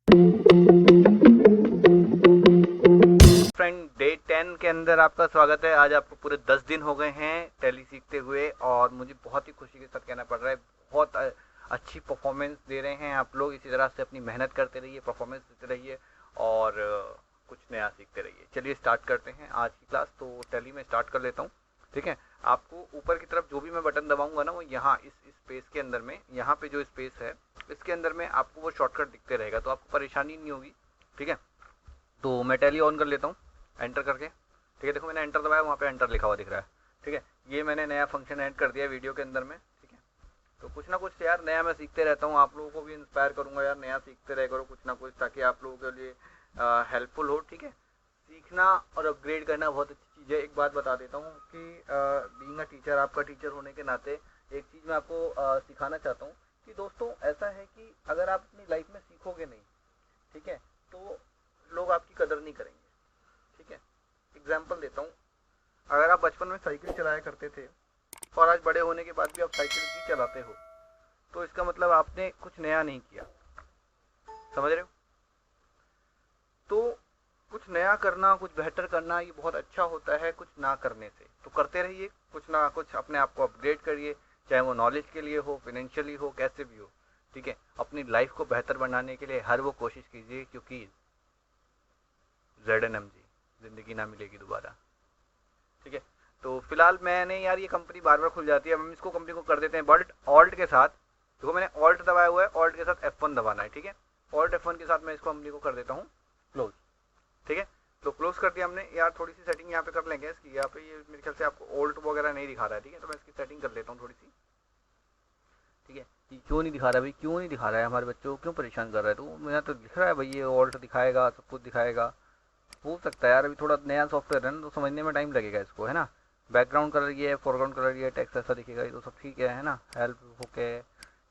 Friend, day 10 के अंदर आपका स्वागत है। आज आपको पूरे 10 दिन हो गए हैं टैली सीखते हुए और मुझे बहुत ही खुशी के साथ कहना पड़ रहा है, बहुत अच्छी परफॉर्मेंस दे रहे हैं आप लोग। इसी तरह से अपनी मेहनत करते रहिए, परफॉर्मेंस देते रहिए और कुछ नया सीखते रहिए। चलिए स्टार्ट करते हैं आज की क्लास। तो टैली में स्टार्ट कर लेता हूँ, ठीक है। आपको ऊपर की तरफ जो भी मैं बटन दबाऊंगा ना, वो यहाँ इस स्पेस के अंदर में, यहाँ पे जो स्पेस है इसके अंदर में आपको वो शॉर्टकट दिखते रहेगा, तो आपको परेशानी नहीं होगी, ठीक है। तो मैं टैली ऑन कर लेता हूँ एंटर करके, ठीक है। देखो मैंने एंटर दबाया, वहाँ पे एंटर लिखा हुआ दिख रहा है, ठीक है। ये मैंने नया फंक्शन ऐड कर दिया वीडियो के अंदर में, ठीक है। तो कुछ ना कुछ यार नया मैं सीखते रहता हूँ, आप लोगों को भी इंस्पायर करूँगा यार, नया सीखते रहे करो कुछ ना कुछ, ताकि आप लोगों के लिए हेल्पफुल हो, ठीक है। सीखना और अपग्रेड करना बहुत अच्छी चीज़ है। एक बात बता देता हूँ कि बीइंग अ टीचर, आपका टीचर होने के नाते एक चीज़ मैं आपको सिखाना चाहता हूँ कि दोस्तों ऐसा है कि अगर आप अपनी लाइफ में सीखोगे नहीं, ठीक है, तो लोग आपकी कदर नहीं करेंगे, ठीक है। एग्जाम्पल देता हूँ, अगर आप बचपन में साइकिल चलाया करते थे और आज बड़े होने के बाद भी आप साइकिल ही चलाते हो, तो इसका मतलब आपने कुछ नया नहीं किया, समझ रहे हो। तो कुछ नया करना, कुछ बेहतर करना, ये बहुत अच्छा होता है कुछ ना करने से। तो करते रहिए, कुछ ना कुछ अपने आप को अपग्रेड करिए, चाहे वो नॉलेज के लिए हो, फाइनेंशियली हो, कैसे भी हो, ठीक है। अपनी लाइफ को बेहतर बनाने के लिए हर वो कोशिश कीजिए, क्योंकि ZNMG, जिंदगी ना मिलेगी दोबारा, ठीक है। तो फिलहाल मैंने यार, ये कंपनी बार बार खुल जाती है, हम इसको कंपनी को कर देते हैं बट ऑल्ट के साथ। देखो मैंने ऑल्ट दबाया हुआ है, ऑल्ट के साथ F1 दबाना है, ठीक है। ऑल्ट F1 के साथ मैं इस कंपनी को कर देता हूँ क्लोज, ठीक है। तो क्लोज कर दिया हमने। यार थोड़ी सी सेटिंग यहाँ पे कर लेंगे इसकी, यहाँ पे ये मेरे ख्याल से आपको ऑल्ट वगैरह नहीं दिखा रहा है, ठीक है। तो मैं इसकी सेटिंग कर लेता हूँ थोड़ी सी, ठीक है। ये क्यों नहीं दिखा रहा भाई, क्यों नहीं दिखा रहा है, हमारे बच्चों को क्यों परेशान कर रहा है। तो मेरा तो दिख रहा है भाई, ये ऑल्ट दिखाएगा, सब कुछ दिखाएगा। हो सकता है यार, अभी थोड़ा नया सॉफ्टवेयर है ना, तो समझने में टाइम लगेगा इसको, है ना। बैकग्राउंड कलर ये है, फोरग्राउंड कलर ये है, टेक्स्ट ऐसा दिखेगा, ये तो सब ठीक है ना। हेल्प ओके,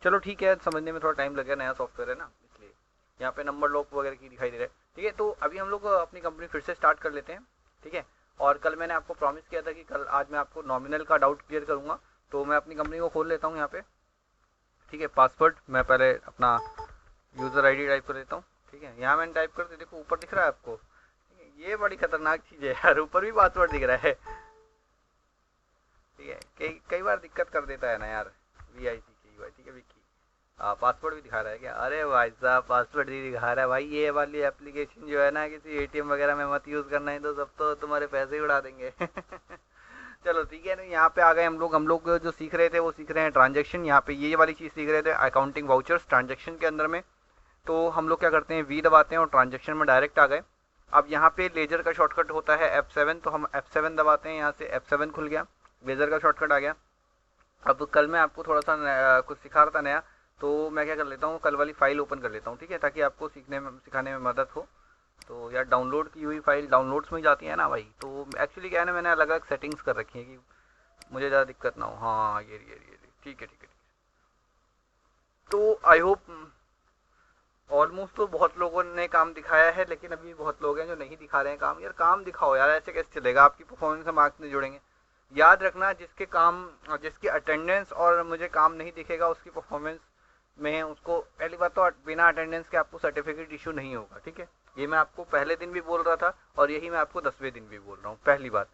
चलो ठीक है, समझने में थोड़ा टाइम लगेगा, नया सॉफ्टवेयर है ना इसलिए। यहाँ पे नंबर लॉक वगैरह की दिखाई दे रहा है, ठीक है। तो अभी हम लोग अपनी कंपनी फिर से स्टार्ट कर लेते हैं, ठीक है। और कल मैंने आपको प्रॉमिस किया था कि कल आज मैं आपको नॉमिनल का डाउट क्लियर करूंगा। तो मैं अपनी कंपनी को खोल लेता हूँ यहाँ पे, ठीक है। पासवर्ड मैं पहले अपना यूज़र आईडी टाइप कर देता हूँ, ठीक है। यहाँ मैंने टाइप कर दिया, देखो ऊपर दिख रहा है आपको, ये बड़ी खतरनाक चीज़ है यार, ऊपर भी पासवर्ड दिख रहा है, ठीक है। कई कई बार दिक्कत कर देता है ना यार, VICKY, ठीक है, विक्की। पासवर्ड भी दिखा रहा है क्या? अरे भाई साहब, पासवर्ड भी दिखा रहा है भाई। ये वाली एप्लीकेशन जो है ना, किसी ATM वगैरह में मत यूज़ करना है, तो सब तो तुम्हारे पैसे ही उड़ा देंगे। चलो ठीक है ना, यहाँ पे आ गए हम लोग जो सीख रहे थे वो सीख रहे हैं ट्रांजेक्शन। यहाँ पे ये वाली चीज़ सीख रहे थे, अकाउंटिंग वाउचर्स ट्रांजेक्शन के अंदर में। तो हम लोग क्या करते हैं, V दबाते हैं और ट्रांजेक्शन में डायरेक्ट आ गए। अब यहाँ पे लेजर का शॉर्टकट होता है F7, तो हम F7 दबाते हैं, यहाँ से F7 खुल गया, लेजर का शॉर्टकट आ गया। अब कल मैं आपको थोड़ा सा कुछ सिखा रहा था नया, तो मैं क्या कर लेता हूँ, कल वाली फाइल ओपन कर लेता हूँ, ठीक है, ताकि आपको सीखने में सिखाने में मदद हो। तो यार डाउनलोड की हुई फाइल डाउनलोड्स में जाती है ना भाई। तो एक्चुअली क्या है ना, मैंने अलग अलग सेटिंग्स कर रखी है कि मुझे ज़्यादा दिक्कत ना हो। हाँ ये ठीक है, ठीक है, ठीक है। तो आई होप ऑलमोस्ट तो बहुत लोगों ने काम दिखाया है, लेकिन अभी बहुत लोग हैं जो नहीं दिखा रहे हैं काम। यार काम दिखाओ यार, ऐसे कैसे चलेगा, आपकी परफॉर्मेंस से मार्क्स नहीं जुड़ेंगे। याद रखना, जिसके काम, जिसकी अटेंडेंस और मुझे काम नहीं दिखेगा, उसकी परफॉर्मेंस में उसको, पहली बात तो बिना अटेंडेंस के आपको सर्टिफिकेट इशू नहीं होगा, ठीक है। ये मैं आपको पहले दिन भी बोल रहा था और यही मैं आपको 10वें दिन भी बोल रहा हूँ, पहली बात,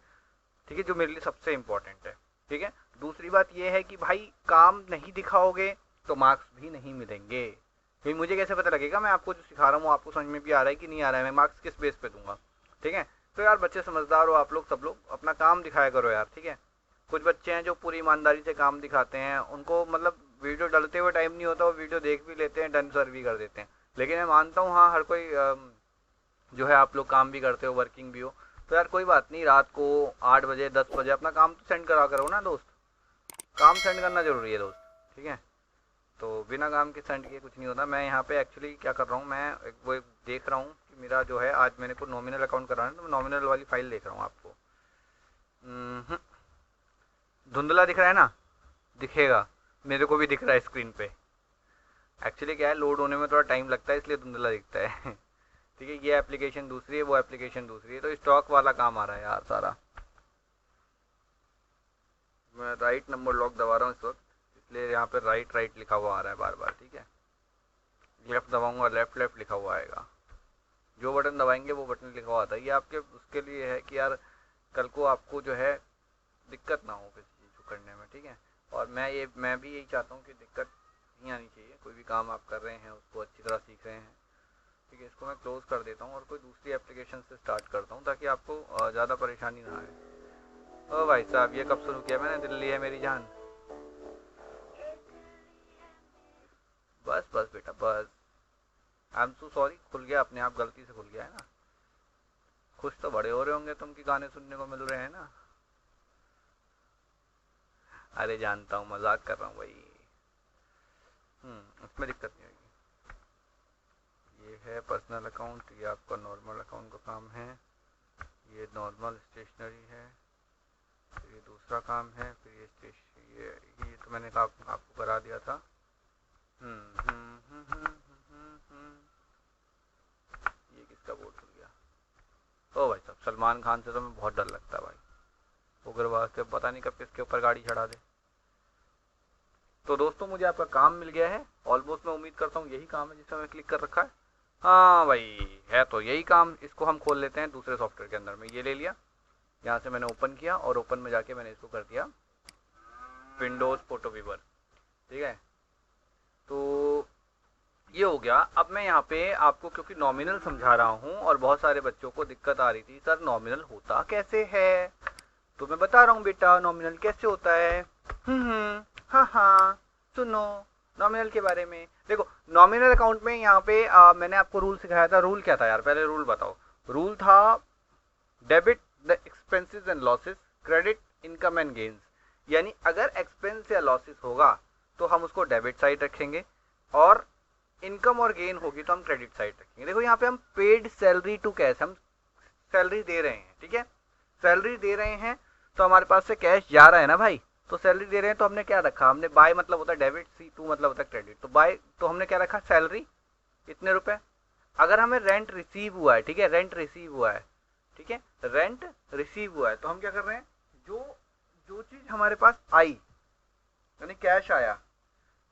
ठीक है, जो मेरे लिए सबसे इंपॉर्टेंट है, ठीक है। दूसरी बात ये है कि भाई काम नहीं दिखाओगे तो मार्क्स भी नहीं मिलेंगे। भाई मुझे कैसे पता लगेगा मैं आपको जो सिखा रहा हूँ आपको समझ में भी आ रहा है कि नहीं आ रहा है, मैं मार्क्स किस बेस पे दूंगा, ठीक है। तो यार बच्चे समझदार हो, आप लोग सब लोग अपना काम दिखाया करो यार, ठीक है। कुछ बच्चे हैं जो पूरी ईमानदारी से काम दिखाते हैं, उनको मतलब वीडियो डलते हुए टाइम नहीं होता, वो वीडियो देख भी लेते हैं, डन सर भी कर देते हैं। लेकिन मैं मानता हूँ, हाँ, हर कोई जो है, आप लोग काम भी करते हो, वर्किंग भी हो, तो यार कोई बात नहीं, रात को 8 बजे 10 बजे अपना काम तो सेंड करा करो ना दोस्त। काम सेंड करना जरूरी है दोस्त, ठीक है। तो बिना काम के सेंड किए कुछ नहीं होता। मैं यहाँ पे एक्चुअली क्या कर रहा हूँ, मैं वो देख रहा हूँ कि मेरा जो है, आज मैंने को नॉमिनल अकाउंट कराना है, तो मैं नॉमिनल वाली फाइल देख रहा हूँ आपको। धुंधला दिख रहा है ना, दिखेगा, मेरे को भी दिख रहा है स्क्रीन पे। एक्चुअली क्या है, लोड होने में थोड़ा टाइम लगता है, इसलिए धुंधला दिखता है। ठीक है, ये एप्लीकेशन दूसरी है, वो एप्लीकेशन दूसरी है, तो स्टॉक वाला काम आ रहा है यार सारा। मैं राइट नंबर लॉक दबा रहा हूँ इस वक्त, इसलिए यहाँ पे राइट राइट लिखा हुआ आ रहा है बार बार, ठीक है। लेफ्ट दबाऊंगा लेफ्ट लेफ्ट लिखा हुआ आएगा, जो बटन दबाएंगे वो बटन लिखा हुआ आता है। ये आपके उसके लिए है कि यार कल को आपको जो है दिक्कत ना हो किसी चीज़ को करने में, ठीक है। और मैं भी यही चाहता हूँ कि दिक्कत नहीं आनी चाहिए, कोई भी काम आप कर रहे हैं उसको अच्छी तरह सीख रहे हैं, ठीक है। इसको मैं क्लोज़ कर देता हूँ और कोई दूसरी एप्लीकेशन से स्टार्ट करता हूँ ताकि आपको ज़्यादा परेशानी ना आए। ओ भाई साहब, ये कब शुरू किया मैंने, दिल्ली है मेरी जान। बस बस बेटा बस, आई एम सो सॉरी, खुल गया अपने आप, गलती से खुल गया है ना। खुश तो बड़े हो रहे होंगे तुम कि गाने सुनने को मिल रहे हैं ना। अरे जानता हूँ, मजाक कर रहा हूँ भाई। उसमें दिक्कत नहीं होगी। ये है पर्सनल अकाउंट, ये आपका नॉर्मल अकाउंट का काम है, ये नॉर्मल स्टेशनरी है, फिर ये दूसरा काम है, फिर ये तो मैंने आपको करा दिया था। ये किसका बोर्ड खुल गया? ओ भाई साहब, सलमान खान से तो मैं बहुत डर लगता है भाई, उग्रवाद के पता नहीं कब किसके ऊपर गाड़ी चढ़ा दे। तो दोस्तों मुझे आपका काम मिल गया है ऑलमोस्ट, मैं उम्मीद करता हूँ यही काम है जिसमें मैं क्लिक कर रखा है। हाँ भाई है तो यही काम। इसको हम खोल लेते हैं दूसरे सॉफ्टवेयर के अंदर में। ये ले लिया, यहाँ से मैंने ओपन किया और ओपन में जाके मैंने इसको कर दिया विंडोज फोटो व्यूअर, ठीक है। तो ये हो गया। अब मैं यहाँ पे आपको क्योंकि नॉमिनल समझा रहा हूँ और बहुत सारे बच्चों को दिक्कत आ रही थी, सर नॉमिनल होता कैसे है, तो मैं बता रहा हूँ बेटा नॉमिनल कैसे होता है। हाँ हाँ सुनो नॉमिनल के बारे में। देखो नॉमिनल अकाउंट में यहाँ पे मैंने आपको रूल सिखाया था। रूल क्या था यार, पहले रूल बताओ। रूल था debit the expenses and losses, credit income and gains. यानी अगर एक्सपेंस या लॉसेस होगा तो हम उसको डेबिट साइड रखेंगे और इनकम और गेन होगी तो हम क्रेडिट साइड रखेंगे। देखो यहाँ पे हम पेड सैलरी टू कैश, हम सैलरी दे रहे हैं, ठीक है। सैलरी दे रहे हैं तो हमारे पास से कैश जा रहा है ना भाई, तो सैलरी दे रहे हैं तो हमने क्या रखा, हमने बाय मतलब होता है डेबिट, सी टू मतलब होता है क्रेडिट। तो बाय तो हमने क्या रखा, सैलरी इतने रुपए। अगर हमें रेंट रिसीव हुआ है, ठीक है, रेंट रिसीव हुआ है, ठीक है, रेंट रिसीव हुआ है, तो हम क्या कर रहे हैं, जो जो चीज हमारे पास आई यानी कैश आया,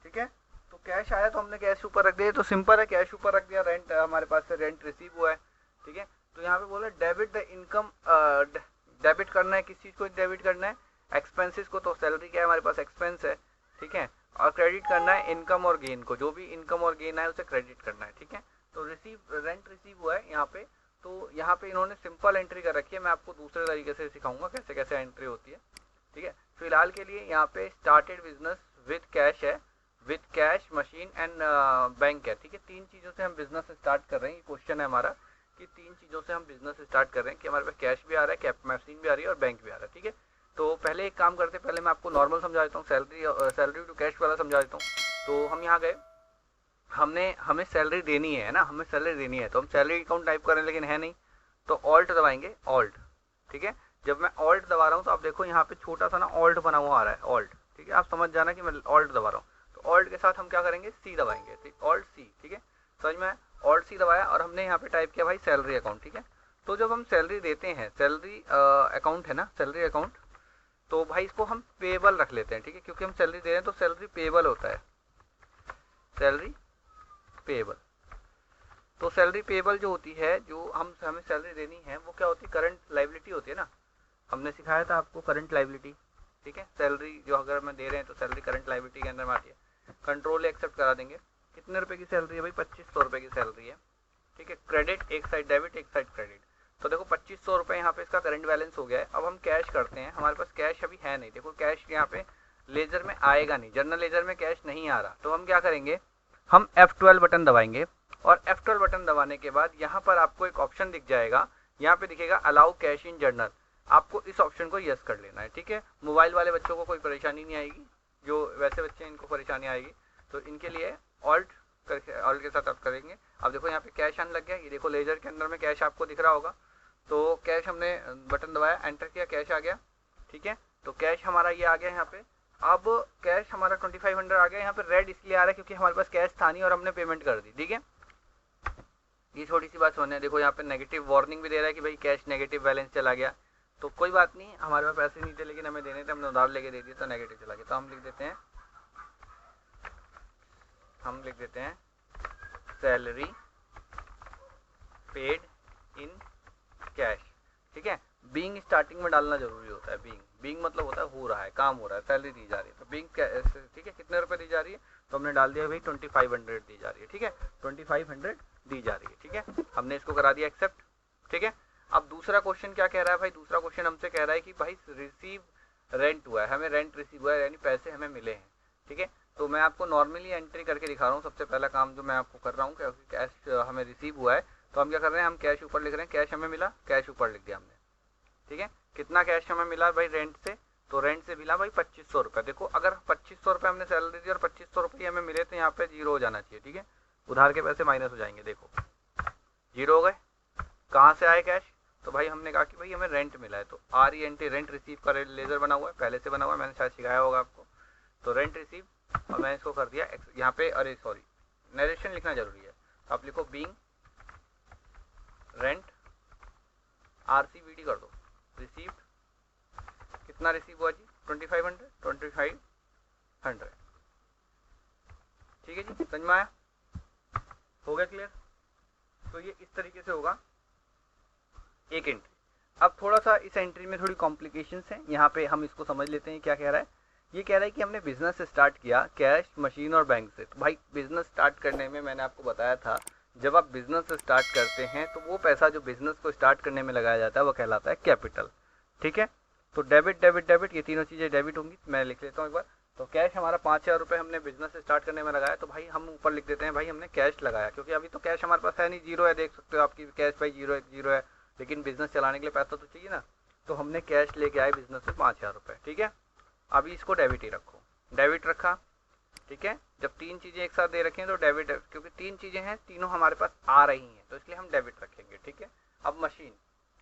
ठीक है, तो कैश आया तो हमने कैश ऊपर रख दिया। तो सिंपल है, कैश ऊपर रख दिया, रेंट हमारे पास से रेंट रिसीव हुआ है, ठीक है। तो यहाँ पे बोला डेबिट द इनकम, डेबिट करना है, किस चीज को डेबिट करना है, एक्सपेंसेस को। तो सैलरी क्या है हमारे पास, एक्सपेंस है, ठीक है। और क्रेडिट करना है इनकम और गेन को, जो भी इनकम और गेन है उसे क्रेडिट करना है, ठीक है। तो रेंट रिसीव हुआ है यहाँ पे, तो यहाँ पे इन्होंने सिंपल एंट्री कर रखी है। मैं आपको दूसरे तरीके से सिखाऊंगा कैसे कैसे एंट्री होती है, ठीक है। फिलहाल के लिए यहाँ पे स्टार्टेड बिजनेस विद कैश है, with cash machine and bank है, ठीक है। तीन चीज़ों से हम बिजनेस स्टार्ट कर रहे हैं। ये क्वेश्चन है हमारा कि तीन चीज़ों से हम बिजनेस स्टार्ट कर रहे हैं कि हमारे पास कैश भी आ रहा है, कैप मशीन भी आ रही है और बैंक भी आ रहा है, ठीक है। तो पहले एक काम करते हैं, पहले मैं आपको नॉर्मल समझा देता हूँ, सैलरी टू कैश वाला समझा देता हूँ। तो हम यहाँ गए, हमें सैलरी देनी है ना, हमें सैलरी देनी है, तो हम सैलरी अकाउंट टाइप करें लेकिन है नहीं, तो ऑल्ट दबाएंगे, ऑल्ट, ठीक है। जब मैं ऑल्ट दबा रहा हूँ तो आप देखो यहाँ पे छोटा सा ना ऑल्ट बना हुआ आ रहा है, ऑल्ट, ठीक है। आप समझ जाना कि मैं ऑल्ट दबा रहा हूँ। तो ऑल्ट के साथ हम क्या करेंगे, सी दबाएंगे, ठीक, ऑल्ट सी, ठीक है। समझ में, ऑल्ट सी दबाया और हमने यहाँ पे टाइप किया भाई सैलरी अकाउंट, ठीक है। तो जब हम सैलरी देते हैं, सैलरी अकाउंट है ना, सैलरी अकाउंट, तो भाई इसको हम पेबल रख लेते हैं, ठीक है, क्योंकि हम सैलरी दे रहे हैं तो सैलरी पेबल होता है, सैलरी पेबल। तो सैलरी पेबल जो होती है, जो हमें सैलरी देनी है, वो क्या होती है, करंट लाइबिलिटी होती है ना। हमने सिखाया था आपको करंट लाइबिलिटी, ठीक है। सैलरी जो अगर हमें दे रहे हैं तो सैलरी करंट लाइबिलिटी के अंदर में आती है। कंट्रोल एक्सेप्ट करा देंगे। कितने रुपए की सैलरी है भाई, 2500 रुपए की सैलरी है, ठीक है। क्रेडिट एक साइड डेबिट एक साइड क्रेडिट। तो देखो 2500 रुपए यहाँ पे इसका करंट बैलेंस हो गया है। अब हम कैश करते हैं, हमारे पास कैश अभी है नहीं, देखो कैश यहाँ पे लेजर में आएगा नहीं, जर्नल लेजर में कैश नहीं आ रहा। तो हम क्या करेंगे, हम F12 बटन दबाएंगे और F12 बटन दबाने के बाद यहाँ पर आपको एक ऑप्शन दिख जाएगा, यहाँ पे दिखेगा अलाउ कैश इन जर्नल। आपको इस ऑप्शन को यस कर लेना है, ठीक है। मोबाइल वाले बच्चों को कोई परेशानी नहीं आएगी, जो वैसे बच्चे इनको परेशानी आएगी, तो इनके लिए ऑल्ट करके, ऑल्ट के साथ आप करेंगे। अब देखो यहाँ पे कैश आने लग गया, ये देखो लेजर के अंदर में कैश आपको दिख रहा होगा। तो कैश हमने बटन दबाया, एंटर किया, कैश आ गया, ठीक है। तो कैश हमारा ये आ गया यहाँ पे। अब कैश हमारा 2500 आ गया। यहाँ पे रेड इसलिए आ रहा है क्योंकि हमारे पास कैश था नहीं और हमने पेमेंट कर दी, ठीक है। ये छोटी सी बात सुनने, देखो यहाँ पे नेगेटिव वार्निंग भी दे रहा है कि भाई कैश नेगेटिव बैलेंस चला गया। तो कोई बात नहीं, हमारे पास पैसे नहीं थे लेकिन हमें देने थे, हमने उधार लेके दे दिए तो नेगेटिव चला गया। तो हम लिख देते हैं सैलरी पेड इन कैश, ठीक है। बीइंग स्टार्टिंग में डालना जरूरी होता है। बीइंग मतलब होता है हो रहा है, काम हो रहा है, सैलरी दी जा रही है। तो बीइंग, ठीक है, कितने रुपए दी जा रही है, तो हमने डाल दिया भाई 2500 दी जा रही है, ठीक है, 2500 दी जा रही है, ठीक है। हमने इसको करा दिया एक्सेप्ट, ठीक है। अब दूसरा क्वेश्चन क्या कह रहा है भाई, दूसरा क्वेश्चन हमसे कह रहा है कि भाई रिसीव रेंट हुआ है, हमें रेंट रिसीव हुआ है, यानी पैसे हमें मिले हैं, ठीक है। तो मैं आपको नॉर्मली एंट्री करके दिखा रहा हूँ। सबसे पहला काम जो मैं आपको कर रहा हूँ, क्योंकि कैश हमें रिसीव हुआ है, तो हम क्या कर रहे हैं, हम कैश ऊपर लिख रहे हैं। कैश हमें मिला, कैश ऊपर लिख दिया हमने, ठीक है। कितना कैश हमें मिला भाई रेंट से, तो रेंट से मिला भाई 2500 रुपये। देखो अगर 2500 रुपये हमने सैलरी दी और 2500 रुपये हमें मिले, तो यहाँ पे जीरो हो जाना चाहिए, ठीक है। उधार के पैसे माइनस हो जाएंगे, देखो जीरो हो गए। कहाँ से आए कैश, तो भाई हमने कहा कि भाई हमें रेंट मिला है, तो RENT रेंट रिसीव का लेजर बना हुआ है, पहले से बना हुआ है, मैंने शायद सिखाया होगा आपको। तो रेंट रिसीव, और मैंने इसको कर दिया यहाँ पे, अरे सॉरी नरेशन लिखना जरूरी है, तो आप लिखो बीइंग रेंट RCVD कर दो, रिसीव्ड, कितना रिसीव हुआ जी 2500, ठीक है जी, समझ में आया, हो गया क्लियर। तो ये इस तरीके से होगा एक एंट्री। अब थोड़ा सा इस एंट्री में थोड़ी कॉम्प्लिकेशंस हैं, यहाँ पे हम इसको समझ लेते हैं क्या कह रहा है। ये कह रहा है कि हमने बिजनेस स्टार्ट किया कैश, मशीन और बैंक से। तो भाई बिजनेस स्टार्ट करने में मैंने आपको बताया था, जब आप बिजनेस स्टार्ट करते हैं तो वो पैसा जो बिजनेस को स्टार्ट करने में लगाया जाता है वो कहलाता है कैपिटल, ठीक है। तो डेबिट डेबिट डेबिट, ये तीनों चीज़ें डेबिट होंगी। मैं लिख लेता हूँ एक बार। तो कैश हमारा 5000 रुपये हमने बिजनेस स्टार्ट करने में लगाया, तो भाई हम ऊपर लिख देते हैं भाई हमने कैश लगाया, क्योंकि अभी तो कैश हमारे पास है नहीं, जीरो है, देख सकते हो आपकी कैश भाई जीरो है, लेकिन बिजनेस चलाने के लिए पैसा तो चाहिए ना। तो हमने कैश लेके आए बिजनेस से 5000 रुपये, ठीक है। अभी इसको डेबिट ही रखो, डेबिट रखा, ठीक है। जब तीन चीज़ें एक साथ दे रखें तो डेबिट, क्योंकि तीन चीज़ें हैं, तीनों हमारे पास आ रही हैं, तो इसलिए हम डेबिट रखेंगे, ठीक है। अब मशीन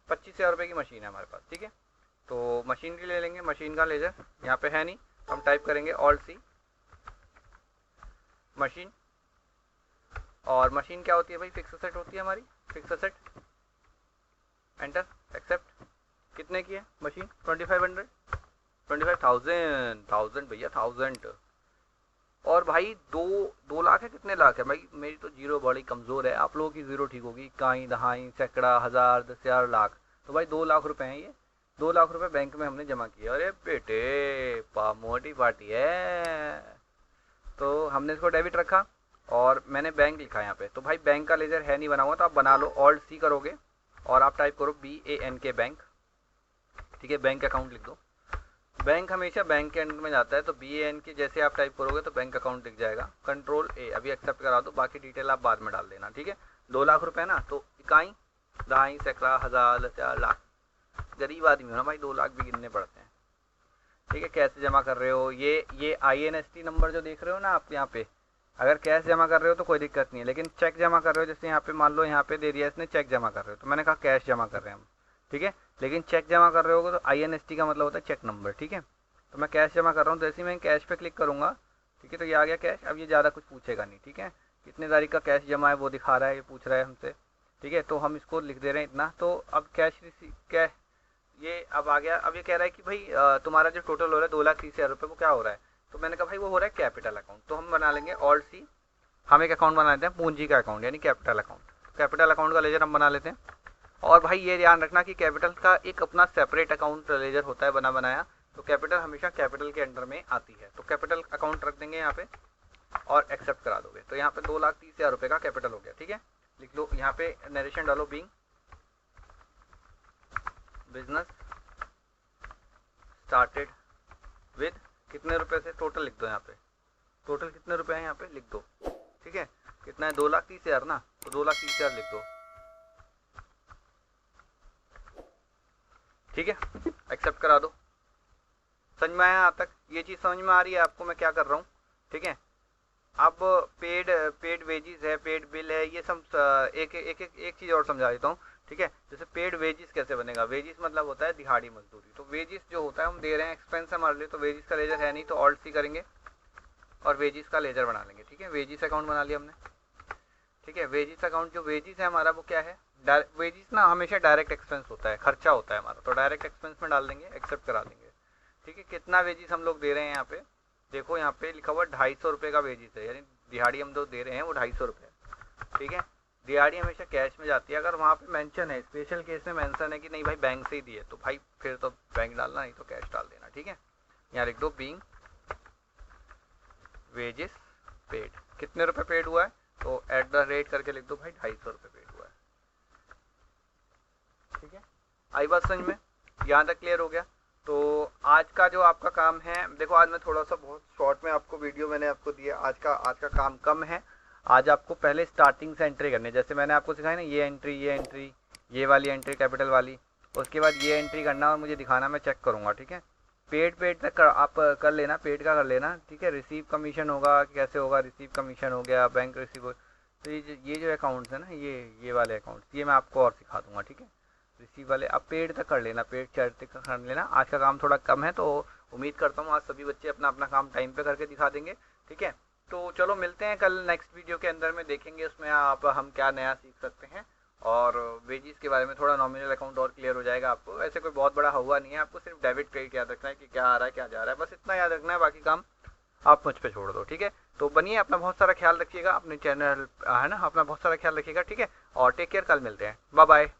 25,000 रुपये की मशीन है हमारे पास, ठीक है। तो मशीन की ले लेंगे, मशीन का लेजर यहाँ पे है नहीं, तो हम टाइप करेंगे Alt+C मशीन। और मशीन क्या होती है भाई, फिक्स एसेट होती है हमारी, फिक्स एसेट, एंटर, एक्सेप्ट। कितने की है मशीन, 2500, 25,000 भैया 1000। और भाई 2 लाख है, कितने लाख है भाई, मेरी तो जीरो बड़ी कमज़ोर है, आप लोगों की जीरो ठीक होगी, इकाई, दहाई, सैकड़ा, हज़ार, 10,000, लाख। तो भाई 2 लाख रुपए हैं ये, 2 लाख रुपए बैंक में हमने जमा किया। अरे बेटे मोटी पार्टी है। तो हमने इसको डेबिट रखा और मैंने बैंक लिखा यहाँ पे। तो भाई बैंक का लेजर है नहीं बना हुआ, तो आप बना लो, Alt+C करोगे और आप टाइप करो BANK बैंक, ठीक है। बैंक अकाउंट लिख दो, बैंक हमेशा बैंक के अंडर में जाता है, तो BANK जैसे आप टाइप करोगे तो बैंक अकाउंट दिख जाएगा। Ctrl+A, अभी एक्सेप्ट करा दो, बाकी डिटेल आप बाद में डाल देना, ठीक है। 2 लाख रुपए ना, तो इकाई, दहाई, सैकड़ा, हज़ार, 10,000, लाख। गरीब आदमी हो ना भाई, 2 लाख भी गिनने पड़ते हैं, ठीक है। कैसे जमा कर रहे हो, ये INST नंबर जो देख रहे हो ना आप यहाँ पे, अगर कैश जमा कर रहे हो तो कोई दिक्कत नहीं है, लेकिन चेक जमा कर रहे हो, जैसे यहाँ पे मान लो यहाँ पे दे दिया इसने चेक जमा कर रहे हो, तो मैंने कहा कैश जमा कर रहे हैं हम, ठीक है। लेकिन चेक जमा कर रहे होगे तो INST का मतलब होता है चेक नंबर, ठीक है। तो मैं कैश जमा कर रहा हूँ, जैसे ही मैं कैश पे क्लिक करूँगा, ठीक है, तो ये आ गया कैश। अब ये ज़्यादा कुछ पूछेगा नहीं, ठीक है। कितने तारीख का कैश जमा है वो दिखा रहा है, ये पूछ रहा है हमसे, ठीक है। तो हम इसको लिख दे रहे हैं इतना। तो अब कैश रिसीव कैश ये अब आ गया। अब ये कह रहा है कि भाई तुम्हारा जो टोटल हो रहा है 2,30,000 रुपये, वो क्या हो रहा है, तो मैंने कहा भाई वो हो रहा है कैपिटल अकाउंट। तो हम बना लेंगे Alt+C, हम एक अकाउंट बना लेते हैं पूंजी का अकाउंट, यानी कैपिटल अकाउंट। कैपिटल अकाउंट का लेजर हम बना लेते हैं। और भाई ये ध्यान रखना कि कैपिटल का एक अपना सेपरेट अकाउंट लेजर होता है बना बनाया, तो कैपिटल हमेशा कैपिटल के अंडर में आती है। तो कैपिटल अकाउंट रख देंगे यहाँ पे और एक्सेप्ट करा दोगे, तो यहाँ पे 2,30,000 रुपये का कैपिटल हो गया, ठीक है। लिख लो यहाँ पे नरेशन डालो, बीइंग बिजनेस स्टार्टेड विद, कितने रुपए से, टोटल लिख दो यहाँ पे, टोटल कितने रुपए हैं यहाँ पे लिख दो, ठीक है। कितना है 2,30,000 ना, तो 2,30,000 लिख दो, ठीक है। एक्सेप्ट करा दो। समझ में आया यहाँ तक, ये चीज़ समझ में आ रही है आपको मैं क्या कर रहा हूँ, ठीक है। अब पेड वेजिस है, पेड बिल है, ये सब एक चीज़ और समझा देता हूँ, ठीक है। जैसे पेड वेजिस कैसे बनेगा, वेजिस मतलब होता है दिहाड़ी मजदूरी। तो वेजिस जो होता है हम दे रहे हैं, एक्सपेंस हमारे लिए, तो वेजिस का लेजर है नहीं, तो Alt+C करेंगे और वेजिस का लेजर बना लेंगे, ठीक है। वेजिस अकाउंट बना लिया हमने, ठीक है। वेजिस अकाउंट जो वेजिस है हमारा वो क्या है, वेजिस ना हमेशा डायरेक्ट एक्सपेंस होता है, खर्चा होता है हमारा, तो डायरेक्ट एक्सपेंस में डाल देंगे, एक्सेप्ट करा देंगे, ठीक है। कितना वेजिस हम लोग दे रहे हैं यहाँ पे, देखो यहाँ पे लिखा हुआ 250 रुपये का वेजिस है, यानी दिहाड़ी हम जो दे रहे हैं वो 250 रुपये, ठीक है। डीआरडी हमेशा कैश में जाती है। अगर वहाँ पे मेंशन है, स्पेशल केस में मेंशन है कि नहीं भाई बैंक से ही दिए, तो भाई फिर तो बैंक डालना, नहीं तो कैश डाल देना। ठीक है, यहाँ लिख दो बीइंग वेजेस पेड, कितने रुपए पेड हुआ है, तो एट द रेट करके लिख दो भाई 250 रुपये पेड हुआ है। ठीक है, आई बात समझ में, यहाँ तक क्लियर हो गया। तो आज का जो आपका काम है, देखो आज मैं थोड़ा सा बहुत शॉर्ट में आपको वीडियो मैंने आपको दिया। आज का काम कम है। आज आपको पहले स्टार्टिंग से एंट्री करनी है, जैसे मैंने आपको सिखाया ना, ये एंट्री, ये वाली एंट्री कैपिटल वाली, उसके बाद ये एंट्री करना और मुझे दिखाना, मैं चेक करूँगा। ठीक है, पेड तक आप कर लेना, पेड का कर लेना। ठीक है, रिसीव कमीशन होगा, कैसे होगा, रिसीव कमीशन हो गया, बैंक रिसीव, तो ये जो अकाउंट्स है ना, ये वाले अकाउंट्स, ये मैं आपको और सिखा दूंगा। ठीक है, रिसीव वाले आप पेड तक कर लेना, पेड चार्ज तक कर लेना। आज का काम थोड़ा कम है, तो उम्मीद करता हूँ आज सभी बच्चे अपना अपना काम टाइम पे करके दिखा देंगे। ठीक है, तो चलो मिलते हैं कल नेक्स्ट वीडियो के अंदर में, देखेंगे उसमें हम क्या नया सीख सकते हैं, और वेजिस के बारे में थोड़ा नॉमिनल अकाउंट और क्लियर हो जाएगा आपको। वैसे कोई बहुत बड़ा हुआ नहीं है, आपको सिर्फ डेबिट क्रेडिट याद रखना है कि क्या आ रहा है क्या जा रहा है, बस इतना याद रखना है, बाकी काम आप मुझ पे छोड़ दो। ठीक है, तो बनिए, अपना बहुत सारा ख्याल रखिएगा, अपने चैनल है ना, अपना बहुत सारा ख्याल रखिएगा। ठीक है, और टेक केयर, कल मिलते हैं, बाय बाय।